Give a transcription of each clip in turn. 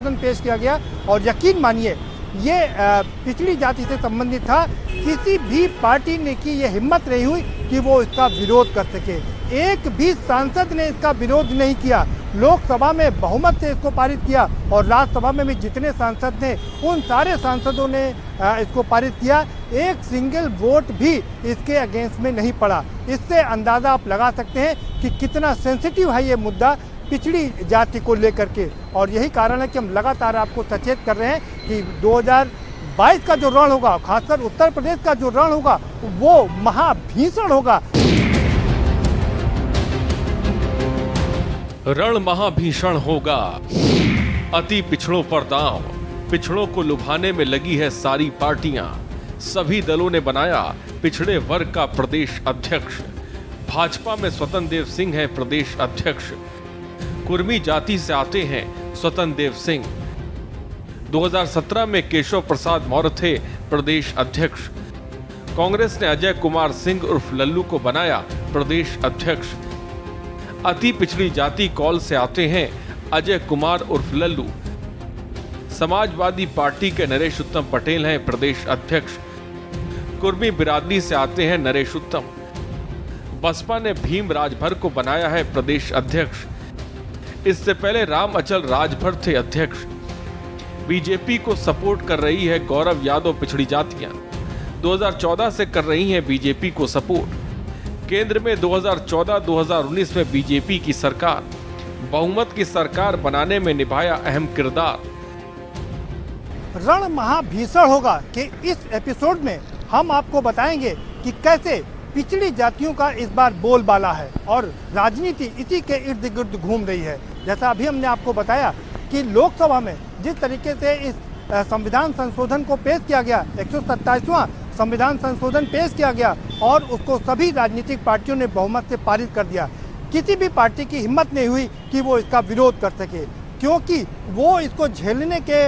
संशोधन पेश किया गया और यकीन मानिए ये पिछड़ी जाति से संबंधित था। किसी भी पार्टी ने की ये हिम्मत नहीं हुई कि वो इसका विरोध कर सके। एक भी सांसद ने इसका विरोध नहीं किया। लोकसभा में बहुमत से इसको पारित किया और राज्यसभा में भी जितने सांसद थे उन सारे सांसदों ने इसको पारित किया। एक सिंगल वोट भी इसके अगेंस्ट में नहीं पड़ा। इससे अंदाज़ा आप लगा सकते हैं कि कितना सेंसिटिव है ये मुद्दा पिछड़ी जाति को लेकर के। और यही कारण है कि हम लगातार आपको सचेत कर रहे हैं कि 2022 का जो रण होगा, खासकर उत्तर प्रदेश का जो रण होगा, वो महाभीषण होगा। रण महाभीषण होगा। अति पिछड़ों पर दांव, पिछड़ों को लुभाने में लगी है सारी पार्टियां। सभी दलों ने बनाया पिछड़े वर्ग का प्रदेश अध्यक्ष। भाजपा में स्वतंत्र देव सिंह है प्रदेश अध्यक्ष। कुर्मी जाति से आते हैं स्वतंत्र देव सिंह। 2017 में केशव प्रसाद मौर्य थे प्रदेश अध्यक्ष। कांग्रेस ने अजय कुमार सिंह उर्फ लल्लू को बनाया प्रदेश अध्यक्ष। अति पिछड़ी जाति कौल से आते हैं अजय कुमार उर्फ लल्लू। समाजवादी पार्टी के नरेश उत्तम पटेल हैं प्रदेश अध्यक्ष। कुर्मी बिरादरी से आते हैं नरेश उत्तम। बसपा ने भीम राजभर को बनाया है प्रदेश अध्यक्ष। इससे पहले राम अचल राजभर थे अध्यक्ष। बीजेपी को सपोर्ट कर रही है गौरव यादव पिछड़ी जातियां। 2014 से कर रही हैं बीजेपी को सपोर्ट। केंद्र में 2014-2019 में बीजेपी की सरकार बहुमत की सरकार बनाने में निभाया अहम किरदार। रण महाभीषण होगा कि इस एपिसोड में हम आपको बताएंगे कि कैसे पिछड़ी जातियों का इस बार बोलबाला है और राजनीति इसी के इर्द गिर्द घूम रही है। जैसा अभी हमने आपको बताया कि लोकसभा में जिस तरीके से इस संविधान संशोधन को पेश किया गया, 127वां संविधान संशोधन पेश किया गया और उसको सभी राजनीतिक पार्टियों ने बहुमत से पारित कर दिया। किसी भी पार्टी की हिम्मत नहीं हुई कि वो इसका विरोध कर सके, क्योंकि वो इसको झेलने के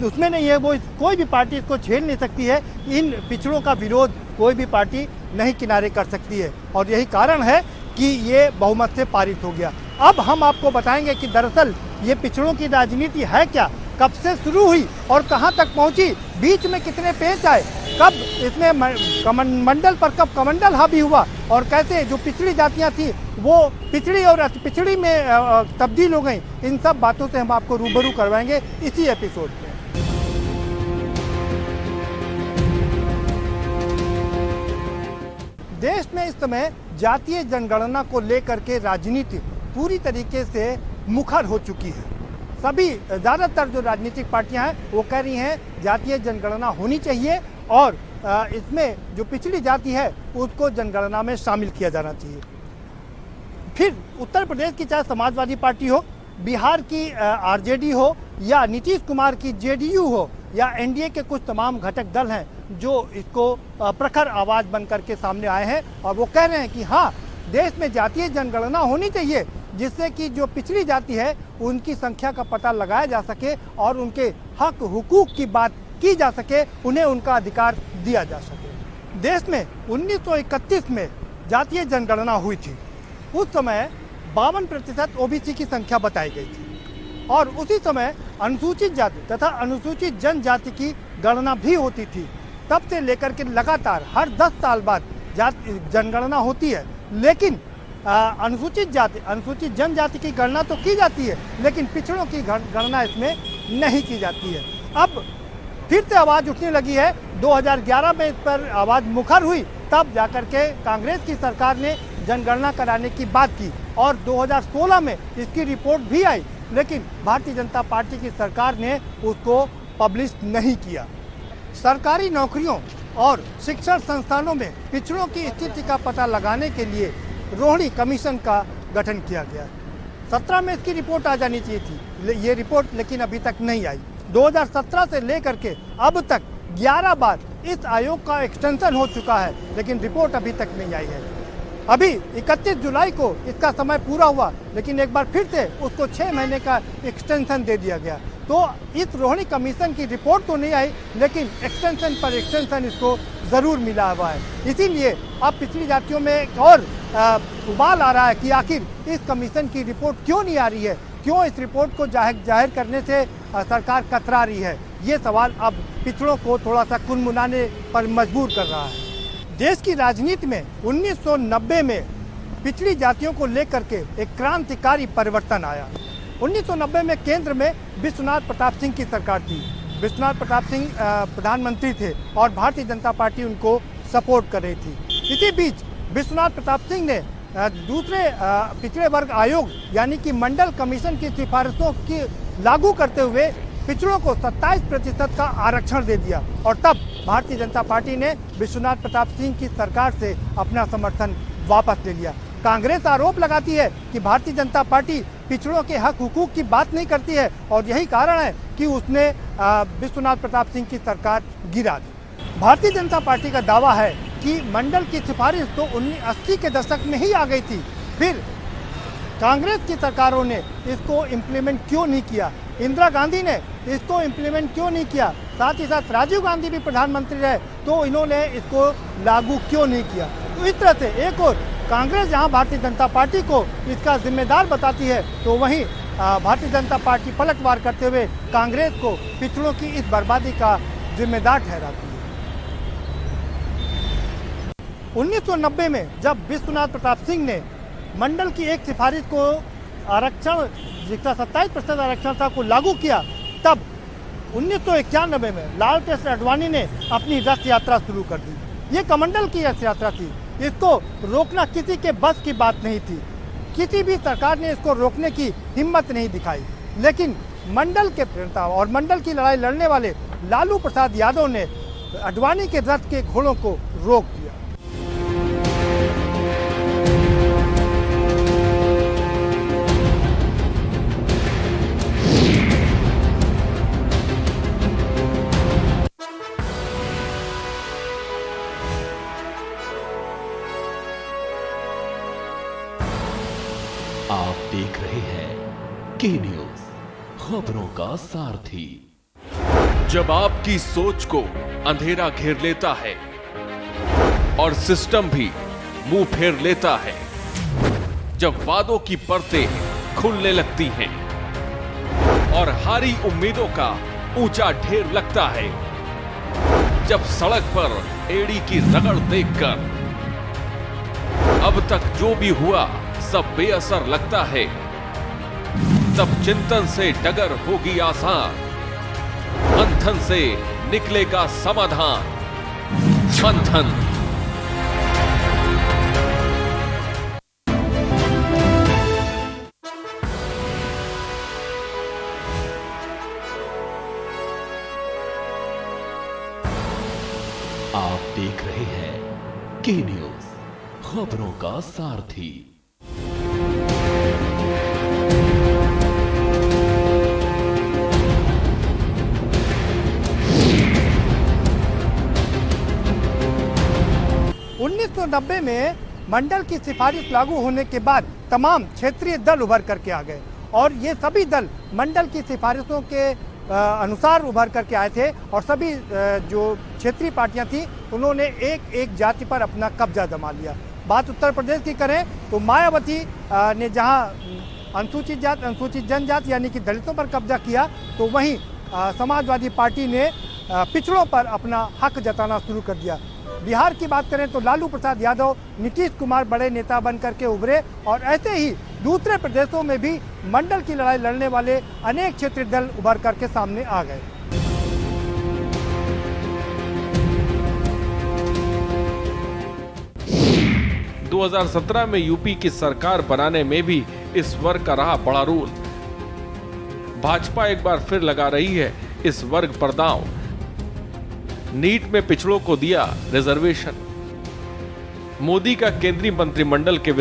उसमें नहीं है। वो कोई भी पार्टी इसको झेल नहीं सकती है। इन पिछड़ों का विरोध कोई भी पार्टी नहीं किनारे कर सकती है और यही कारण है कि ये बहुमत से पारित हो गया। अब हम आपको बताएंगे कि दरअसल ये पिछड़ों की राजनीति है क्या, कब से शुरू हुई और कहां तक पहुंची, बीच में कितने पेच आए, कब इसमें मंडल पर कब कमंडल हावी हुआ और कैसे जो पिछड़ी जातियां थी वो पिछड़ी और अति पिछड़ी में तब्दील हो गई। इन सब बातों से हम आपको रूबरू करवाएंगे इसी एपिसोड में। देश में इस समय जातीय जनगणना को लेकर के राजनीति पूरी तरीके से मुखर हो चुकी है। सभी ज़्यादातर जो राजनीतिक पार्टियां हैं वो कह रही हैं जातीय जनगणना होनी चाहिए और इसमें जो पिछड़ी जाति है उसको जनगणना में शामिल किया जाना चाहिए। फिर उत्तर प्रदेश की चाहे समाजवादी पार्टी हो, बिहार की आरजेडी हो या नीतीश कुमार की जेडीयू हो या एनडीए के कुछ तमाम घटक दल हैं जो इसको प्रखर आवाज़ बन करके सामने आए हैं और वो कह रहे हैं कि हाँ, देश में जातीय जनगणना होनी चाहिए जिससे कि जो पिछड़ी जाति है उनकी संख्या का पता लगाया जा सके और उनके हक हुकूक की बात की जा सके, उन्हें उनका अधिकार दिया जा सके। देश में 1931 में जातीय जनगणना हुई थी। उस समय 52% ओबीसी की संख्या बताई गई थी और उसी समय अनुसूचित जाति तथा अनुसूचित जनजाति की गणना भी होती थी। तब से लेकर के लगातार हर 10 साल बाद जनगणना होती है, लेकिन अनुसूचित जनजाति की गणना तो की जाती है लेकिन पिछड़ों की गणना इसमें नहीं की जाती है। अब फिर से आवाज़ उठने लगी है। 2011 में इस पर आवाज़ मुखर हुई, तब जाकर के कांग्रेस की सरकार ने जनगणना कराने की बात की और 2016 में इसकी रिपोर्ट भी आई, लेकिन भारतीय जनता पार्टी की सरकार ने उसको पब्लिश नहीं किया। सरकारी नौकरियों और शिक्षण संस्थानों में पिछड़ों की स्थिति का पता लगाने के लिए रोहिणी कमीशन का गठन किया गया। 17 में इसकी रिपोर्ट आ जानी चाहिए थी, ये रिपोर्ट लेकिन अभी तक नहीं आई। 2017 से लेकर के अब तक 11 बार इस आयोग का एक्सटेंशन हो चुका है, लेकिन रिपोर्ट अभी तक नहीं आई है। अभी 31 जुलाई को इसका समय पूरा हुआ, लेकिन एक बार फिर से उसको 6 महीने का एक्सटेंशन दे दिया गया। तो इस रोहिणी कमीशन की रिपोर्ट तो नहीं आई, लेकिन एक्सटेंशन पर एक्सटेंशन इसको ज़रूर मिला हुआ है। इसीलिए अब पिछड़ी जातियों में एक और उबाल आ रहा है कि आखिर इस कमीशन की रिपोर्ट क्यों नहीं आ रही है, क्यों इस रिपोर्ट को जाहिर करने से सरकार कतरा रही है? ये सवाल अब पिछड़ों को थोड़ा सा कुनमुनाने पर मजबूर कर रहा है। देश की राजनीति में 1990 में पिछड़ी जातियों को लेकर के एक क्रांतिकारी परिवर्तन आया। 1990 में केंद्र में विश्वनाथ प्रताप सिंह की सरकार थी। विश्वनाथ प्रताप सिंह प्रधानमंत्री थे और भारतीय जनता पार्टी उनको सपोर्ट कर रही थी। इसी बीच विश्वनाथ प्रताप सिंह ने दूसरे पिछड़े वर्ग आयोग यानी कि मंडल कमीशन की सिफारिशों की लागू करते हुए पिछड़ों को 27% का आरक्षण दे दिया और तब भारतीय जनता पार्टी ने विश्वनाथ प्रताप सिंह की सरकार से अपना समर्थन वापस ले लिया। कांग्रेस आरोप लगाती है कि भारतीय जनता पार्टी पिछड़ों के हक हुकूक की बात नहीं करती है और यही कारण है कि उसने विश्वनाथ प्रताप सिंह की सरकार गिरा दी। भारतीय जनता पार्टी का दावा है कि मंडल की सिफारिश तो 1980 के दशक में ही आ गई थी, फिर कांग्रेस की सरकारों ने इसको इम्प्लीमेंट क्यों नहीं किया, इंदिरा गांधी ने इसको इम्प्लीमेंट क्यों नहीं किया, साथ ही साथ राजीव गांधी भी प्रधानमंत्री रहे तो इन्होंने इसको लागू क्यों नहीं किया। तो इस तरह से एक और कांग्रेस जहां भारतीय जनता पार्टी को इसका जिम्मेदार बताती है तो वहीं भारतीय जनता पार्टी पलटवार करते हुए कांग्रेस को पिछड़ों की इस बर्बादी का जिम्मेदार ठहराती है। 1990 में जब विश्वनाथ प्रताप सिंह ने मंडल की एक सिफारिश को आरक्षण जिसका 27% आरक्षण था को लागू किया, तब 1991 में लाल कृष्ण आडवाणी ने अपनी रथ यात्रा शुरू कर दी। ये कमंडल की रथ यात्रा थी, इसको रोकना किसी के बस की बात नहीं थी, किसी भी सरकार ने इसको रोकने की हिम्मत नहीं दिखाई। लेकिन मंडल के प्रणेता और मंडल की लड़ाई लड़ने वाले लालू प्रसाद यादव ने आडवाणी के रथ के घोड़ों को रोक दिया। आप देख रहे हैं के न्यूज, खबरों का सारथी। जब आपकी सोच को अंधेरा घेर लेता है और सिस्टम भी मुंह फेर लेता है, जब वादों की परतें खुलने लगती हैं और हारी उम्मीदों का ऊंचा ढेर लगता है, जब सड़क पर एड़ी की रगड़ देखकर अब तक जो भी हुआ सब बेअसर लगता है, तब चिंतन से डगर होगी आसान, मंथन से निकलेगा समाधान। मंथन। आप देख रहे हैं के न्यूज, खबरों का सारथी। नब्बे में मंडल की सिफारिश लागू होने के बाद तमाम क्षेत्रीय दल उभर करके आ गए और ये सभी दल मंडल की सिफारिशों के अनुसार उभर करके आए थे और सभी जो क्षेत्रीय पार्टियां थी उन्होंने एक एक जाति पर अपना कब्जा जमा लिया। बात उत्तर प्रदेश की करें तो मायावती ने जहां अनुसूचित जाति अनुसूचित जनजाति यानी कि दलितों पर कब्जा किया, तो वहीं समाजवादी पार्टी ने पिछड़ों पर अपना हक जताना शुरू कर दिया। बिहार की बात करें तो लालू प्रसाद यादव, नीतीश कुमार बड़े नेता बन करके उभरे और ऐसे ही दूसरे प्रदेशों में भी मंडल की लड़ाई लड़ने वाले अनेक क्षेत्रीय दल उभर करके सामने आ गए। – 2017 में यूपी की सरकार बनाने में भी इस वर्ग का रहा बड़ा रोल। भाजपा एक बार फिर लगा रही है इस वर्ग पर दांव। नीट में पिछड़ों को दिया रिजर्वेशन। मोदी का केंद्रीय मंत्रिमंडल के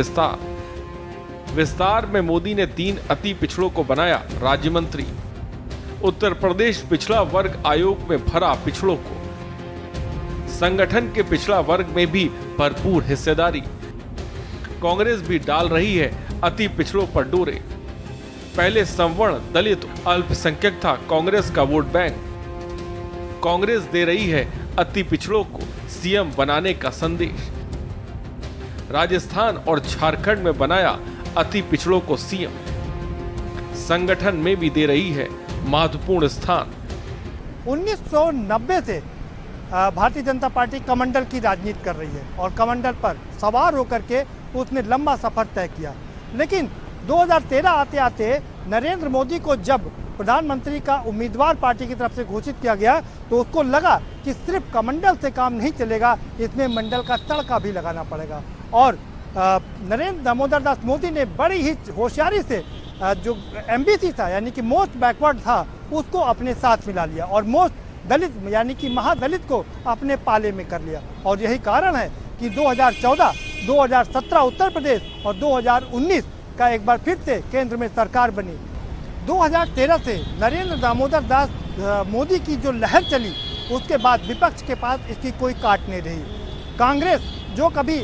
विस्तार में मोदी ने 3 अति पिछड़ों को बनाया राज्य मंत्री। उत्तर प्रदेश पिछड़ा वर्ग आयोग में भरा पिछड़ों को। संगठन के पिछड़ा वर्ग में भी भरपूर हिस्सेदारी। कांग्रेस भी डाल रही है अति पिछड़ों पर डोरे। पहले संवर्ण, दलित, अल्पसंख्यक था कांग्रेस का वोट बैंक। कांग्रेस दे रही है अति पिछड़ों को सीएम बनाने का संदेश। राजस्थान और झारखंड में बनाया अति पिछड़ों को सीएम। संगठन में भी दे रही है महत्वपूर्ण स्थान। 1990 से भारतीय जनता पार्टी कमंडल की राजनीति कर रही है और कमंडल पर सवार होकर के उसने लंबा सफर तय किया। लेकिन 2013 आते आते नरेंद्र मोदी को जब प्रधानमंत्री का उम्मीदवार पार्टी की तरफ से घोषित किया गया तो उसको लगा कि सिर्फ कमंडल से काम नहीं चलेगा, इसमें मंडल का तड़का भी लगाना पड़ेगा। और नरेंद्र दामोदर दास मोदी ने बड़ी ही होशियारी से जो एमबीसी था यानी कि मोस्ट बैकवर्ड था उसको अपने साथ मिला लिया और मोस्ट दलित यानी कि महादलित को अपने पाले में कर लिया। और यही कारण है कि 2014, 2017 उत्तर प्रदेश और 2019 का एक बार फिर से केंद्र में सरकार बनी। 2013 से नरेंद्र दामोदर दास मोदी की जो लहर चली उसके बाद विपक्ष के पास इसकी कोई काट नहीं रही। कांग्रेस जो कभी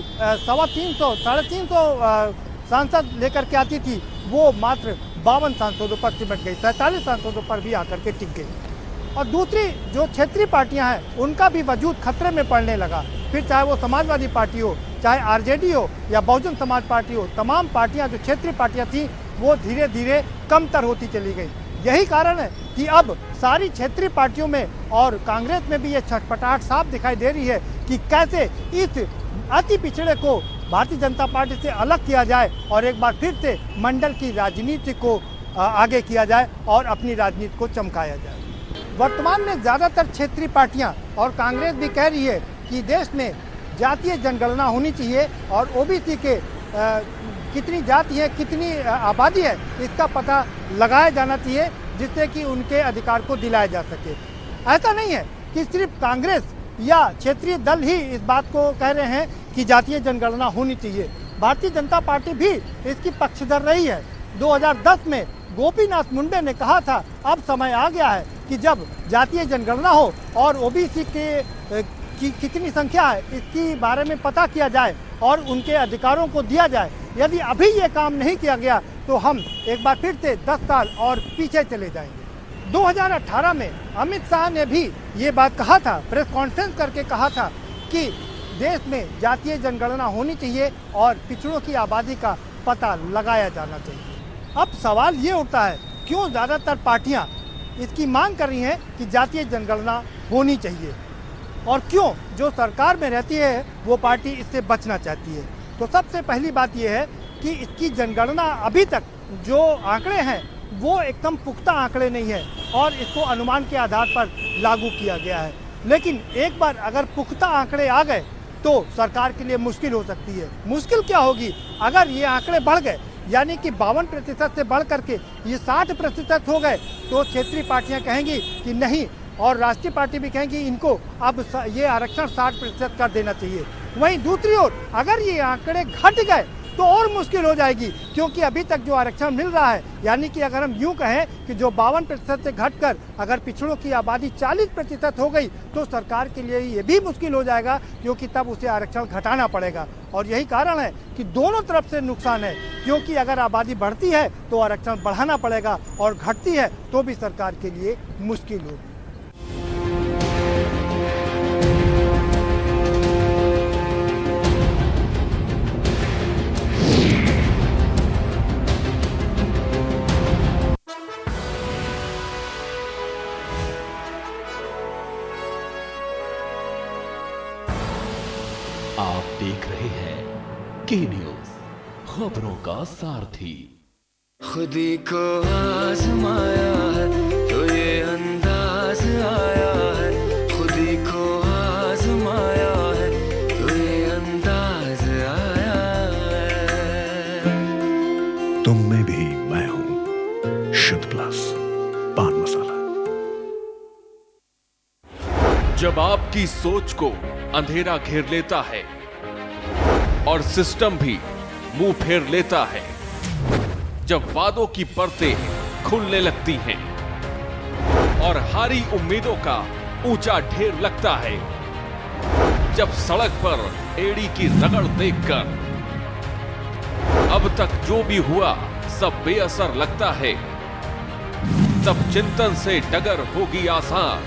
350, 350 सांसद लेकर के आती थी वो मात्र 52 सांसदों पर सिमट गई, 47 सांसदों पर भी आकर के टिक गई। और दूसरी जो क्षेत्रीय पार्टियां हैं उनका भी वजूद खतरे में पड़ने लगा। फिर चाहे वो समाजवादी पार्टी हो, चाहे आरजेडी हो या बहुजन समाज पार्टी हो, तमाम पार्टियां जो क्षेत्रीय पार्टियां थी वो धीरे धीरे कमतर होती चली गई। यही कारण है कि अब सारी क्षेत्रीय पार्टियों में और कांग्रेस में भी ये छटपटाहट साफ दिखाई दे रही है कि कैसे इस अति पिछड़े को भारतीय जनता पार्टी से अलग किया जाए और एक बार फिर से मंडल की राजनीति को आगे किया जाए और अपनी राजनीति को चमकाया जाए। वर्तमान में ज़्यादातर क्षेत्रीय पार्टियां और कांग्रेस भी कह रही है कि देश में जातीय जनगणना होनी चाहिए और ओबीसी के कितनी जाति है, कितनी आबादी है, इसका पता लगाया जाना चाहिए जिससे कि उनके अधिकार को दिलाया जा सके। ऐसा नहीं है कि सिर्फ कांग्रेस या क्षेत्रीय दल ही इस बात को कह रहे हैं कि जातीय जनगणना होनी चाहिए। भारतीय जनता पार्टी भी इसकी पक्षधर रही है। 2010 में गोपीनाथ मुंडे ने कहा था अब समय आ गया है कि जब जातीय जनगणना हो और ओबीसी की कितनी संख्या है इसके बारे में पता किया जाए और उनके अधिकारों को दिया जाए। यदि अभी ये काम नहीं किया गया तो हम एक बार फिर से 10 साल और पीछे चले जाएंगे। 2018 में अमित शाह ने भी ये बात कहा था, प्रेस कॉन्फ्रेंस करके कहा था कि देश में जातीय जनगणना होनी चाहिए और पिछड़ों की आबादी का पता लगाया जाना चाहिए। अब सवाल ये उठता है क्यों ज़्यादातर पार्टियां इसकी मांग कर रही हैं कि जातीय जनगणना होनी चाहिए और क्यों जो सरकार में रहती है वो पार्टी इससे बचना चाहती है। तो सबसे पहली बात यह है कि इसकी जनगणना अभी तक जो आंकड़े हैं वो एकदम पुख्ता आंकड़े नहीं है और इसको अनुमान के आधार पर लागू किया गया है। लेकिन एक बार अगर पुख्ता आंकड़े आ गए तो सरकार के लिए मुश्किल हो सकती है। मुश्किल क्या होगी अगर ये आंकड़े बढ़ गए यानी कि 52% से बढ़ करके ये 60% हो गए तो क्षेत्रीय पार्टियां कहेंगी कि नहीं और राष्ट्रीय पार्टी भी कहेंगी इनको अब ये आरक्षण 60% कर देना चाहिए। वहीं दूसरी ओर अगर ये आंकड़े घट गए तो और मुश्किल हो जाएगी क्योंकि अभी तक जो आरक्षण मिल रहा है यानी कि अगर हम यूं कहें कि जो 52% से घटकर अगर पिछड़ों की आबादी 40% हो गई तो सरकार के लिए ये भी मुश्किल हो जाएगा क्योंकि तब उसे आरक्षण घटाना पड़ेगा। और यही कारण है कि दोनों तरफ से नुकसान है क्योंकि अगर आबादी बढ़ती है तो आरक्षण बढ़ाना पड़ेगा और घटती है तो भी सरकार के लिए मुश्किल होगी। आप देख रहे हैं के न्यूज, खबरों का सारथी। खुदी को आजमाया है तो ये अंदाज आया है, खुदी को आजमाया है तो ये अंदाज आया है। तुम में भी मैं हूं, शुद्ध प्लस पान मसाला। जब आपकी सोच को अंधेरा घेर लेता है और सिस्टम भी मुंह फेर लेता है, जब वादों की परतें खुलने लगती हैं और हारी उम्मीदों का ऊंचा ढेर लगता है, जब सड़क पर एड़ी की रगड़ देखकर अब तक जो भी हुआ सब बेअसर लगता है, तब चिंतन से डगर होगी आसान,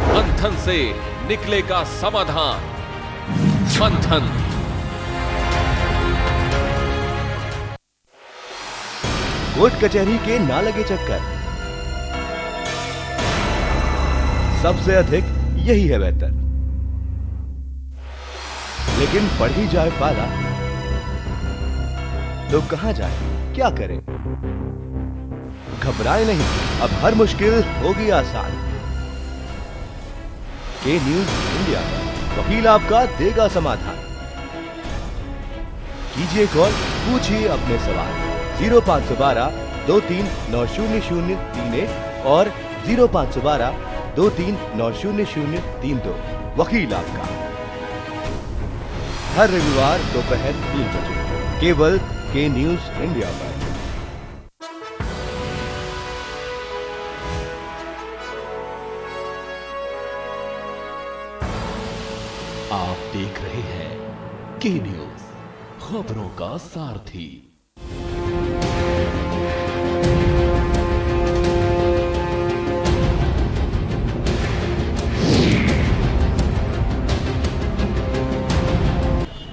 मंथन से निकलेगा समाधान। मंथन। कोर्ट कचहरी के ना लगे चक्कर। सबसे अधिक यही है बेहतर। लेकिन बढ़ ही जाए पाला तो कहां जाए, क्या करें? घबराए नहीं, अब हर मुश्किल होगी आसान। के न्यूज इंडिया पर वकील आपका देगा समाधान। कीजिए कॉल, पूछिए अपने सवाल 0512 23900031 और 0512 23900032। वकील आपका हर रविवार दोपहर 3 बजे केवल के न्यूज इंडिया पर। आप देख रहे हैं के न्यूज, खबरों का सारथी।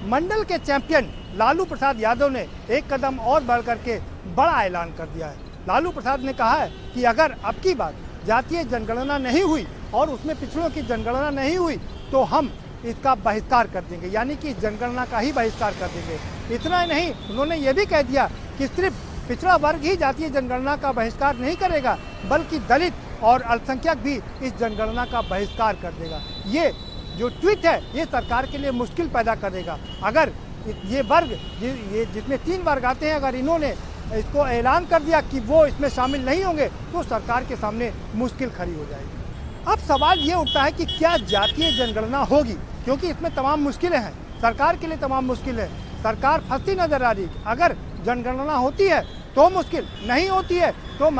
मंडल के चैंपियन लालू प्रसाद यादव ने एक कदम और बढ़ करके बड़ा ऐलान कर दिया है। लालू प्रसाद ने कहा है कि अगर अब की बार जातीय जनगणना नहीं हुई और उसमें पिछड़ों की जनगणना नहीं हुई तो हम इसका बहिष्कार कर देंगे, यानी कि जनगणना का ही बहिष्कार कर देंगे। इतना ही नहीं, उन्होंने ये भी कह दिया कि सिर्फ पिछड़ा वर्ग ही जातीय जनगणना का बहिष्कार नहीं करेगा, बल्कि दलित और अल्पसंख्यक भी इस जनगणना का बहिष्कार कर देगा। ये जो ट्वीट है ये सरकार के लिए मुश्किल पैदा करेगा। अगर ये वर्ग ये जिसमें 3 वर्ग आते हैं, अगर इन्होंने इसको ऐलान कर दिया कि वो इसमें शामिल नहीं होंगे तो सरकार के सामने मुश्किल खड़ी हो जाएगी। अब सवाल ये उठता है कि क्या जातीय जनगणना होगी, क्योंकि इसमें तमाम मुश्किलें हैं, सरकार के लिए तमाम मुश्किलें। सरकार फंसती नजर आ रही है। अगर जनगणना होती है तो मुश्किल, नहीं होती है तो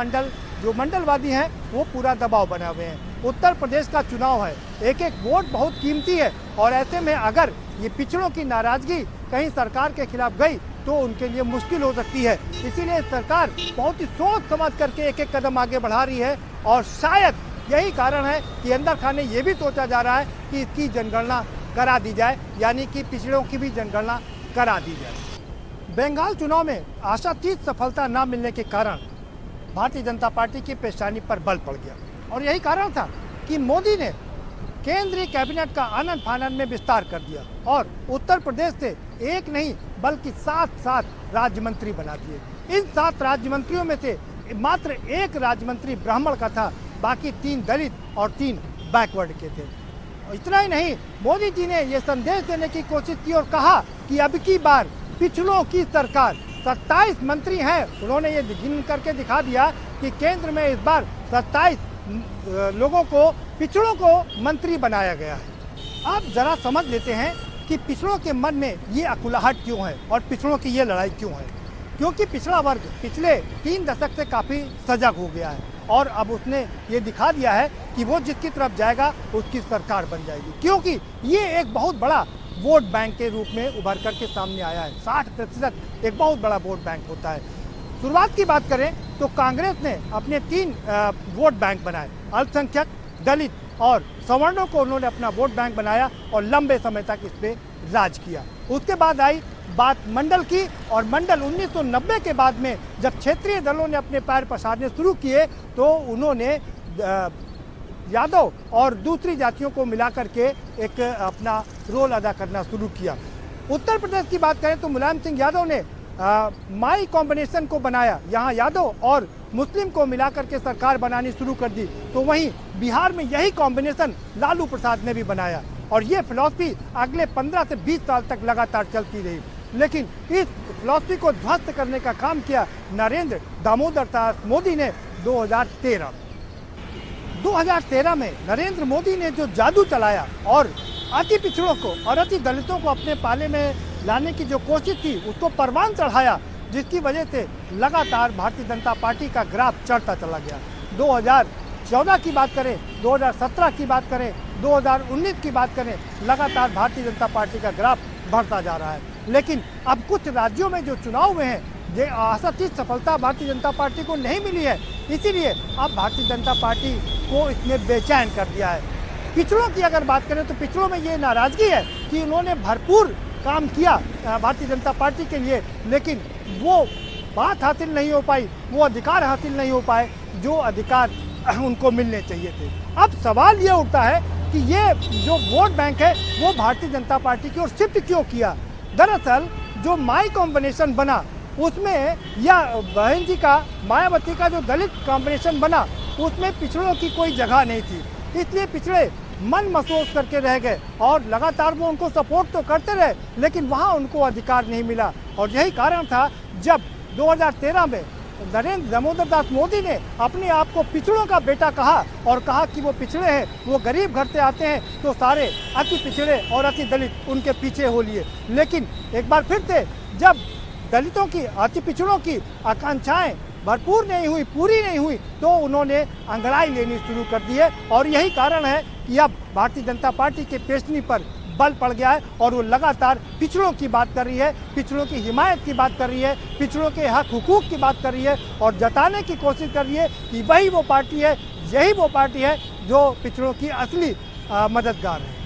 मंडलवादी हैं वो पूरा दबाव बना हुए हैं। उत्तर प्रदेश का चुनाव है, एक एक वोट बहुत कीमती है और ऐसे में अगर ये पिछड़ों की नाराजगी कहीं सरकार के खिलाफ गई तो उनके लिए मुश्किल हो सकती है। इसीलिए सरकार बहुत ही सोच समझ करके एक एक कदम आगे बढ़ा रही है और शायद यही कारण है कि अंदर खाने ये भी सोचा जा रहा है कि इसकी जनगणना करा दी जाए, यानी कि पिछड़ों की भी जनगणना करा दी जाए। बंगाल चुनाव में आशातीत सफलता न मिलने के कारण भारतीय जनता पार्टी की पेशानी पर बल पड़ गया और यही कारण था कि मोदी ने केंद्रीय कैबिनेट का आनन फानन में विस्तार कर दिया और उत्तर प्रदेश से एक नहीं बल्कि 7 राज्य मंत्री बना दिए। इन 7 राज्य मंत्रियों में से मात्र एक राज्य मंत्री ब्राह्मण का था, बाकी 3 दलित और 3 बैकवर्ड के थे। इतना ही नहीं, मोदी जी ने यह संदेश देने की कोशिश की और कहा कि अब की बार पिछड़ों की सरकार, 27 मंत्री हैं। उन्होंने ये गिन करके दिखा दिया कि केंद्र में इस बार 27 लोगों को, पिछड़ों को मंत्री बनाया गया है। आप जरा समझ लेते हैं कि पिछड़ों के मन में ये अकुलाहट क्यों है और पिछड़ों की ये लड़ाई क्यों है। क्योंकि पिछड़ा वर्ग पिछले 3 दशक से काफ़ी सजग हो गया है और अब उसने ये दिखा दिया है कि वो जिसकी तरफ जाएगा उसकी सरकार बन जाएगी, क्योंकि ये एक बहुत बड़ा वोट बैंक के रूप में उभर करके सामने आया है। 60% एक बहुत बड़ा वोट बैंक होता है। शुरुआत की बात करें तो कांग्रेस ने अपने 3 वोट बैंक बनाए, अल्पसंख्यक, दलित और सवर्णों को उन्होंने अपना वोट बैंक बनाया और लंबे समय तक इस पे राज किया। उसके बाद आई बात मंडल की और मंडल 1990 के बाद में जब क्षेत्रीय दलों ने अपने पैर पसारने शुरू किए तो उन्होंने यादव और दूसरी जातियों को मिला करके एक अपना रोल अदा करना शुरू किया। उत्तर प्रदेश की बात करें तो मुलायम सिंह यादव ने माई कॉम्बिनेशन को बनाया, यहाँ यादव और मुस्लिम को मिला करके सरकार बनानी शुरू कर दी। तो वहीं बिहार में यही कॉम्बिनेशन लालू प्रसाद ने भी बनाया और ये फिलॉसफी अगले 15 से 20 साल तक लगातार चलती रही। लेकिन इस फिलॉसफी को ध्वस्त करने का काम किया नरेंद्र दामोदर दास मोदी ने 2013 में नरेंद्र मोदी ने जो जादू चलाया और अति पिछड़ों को और अति दलितों को अपने पाले में लाने की जो कोशिश थी उसको परवान चढ़ाया, जिसकी वजह से लगातार भारतीय जनता पार्टी का ग्राफ चढ़ता चला गया। 2014 की बात करें, 2017 की बात करें, 2019 की बात करें, लगातार भारतीय जनता पार्टी का ग्राफ बढ़ता जा रहा है। लेकिन अब कुछ राज्यों में जो चुनाव हुए हैं ये आशातीत सफलता भारतीय जनता पार्टी को नहीं मिली है, इसीलिए अब भारतीय जनता पार्टी को इसने बेचैन कर दिया है। पिछड़ों की अगर बात करें तो पिछड़ों में ये नाराजगी है कि उन्होंने भरपूर काम किया भारतीय जनता पार्टी के लिए, लेकिन वो बात हासिल नहीं हो पाई, वो अधिकार हासिल नहीं हो पाए जो अधिकार उनको मिलने चाहिए थे। अब सवाल ये उठता है कि ये जो वोट बैंक है वो भारतीय जनता पार्टी की ओर शिफ्ट क्यों किया। दरअसल जो माई कॉम्बिनेशन बना उसमें, या बहन जी का मायावती का जो दलित कॉम्बिनेशन बना, उसमें पिछड़ों की कोई जगह नहीं थी, इसलिए पिछड़े मन महसूस करके रह गए और लगातार वो उनको सपोर्ट तो करते रहे, लेकिन वहाँ उनको अधिकार नहीं मिला। और यही कारण था जब 2013 में नरेंद्र दामोदर दास मोदी ने अपने आप को पिछड़ों का बेटा कहा और कहा कि वो पिछड़े हैं, वो गरीब घर से आते हैं, तो सारे अति पिछड़े और अति दलित उनके पीछे हो लिए। लेकिन एक बार फिर से जब दलितों की, अति पिछड़ों की आकांक्षाएं भरपूर नहीं हुई, पूरी नहीं हुई, तो उन्होंने अंगड़ाई लेनी शुरू कर दी है। और यही कारण है कि अब भारतीय जनता पार्टी के पेशनी पर बल पड़ गया है और वो लगातार पिछड़ों की बात कर रही है, पिछड़ों की हिमायत की बात कर रही है, पिछड़ों के हक हुकूक की बात कर रही है और जताने की कोशिश कर रही है कि वही वो पार्टी है, यही वो पार्टी है जो पिछड़ों की असली मददगार है।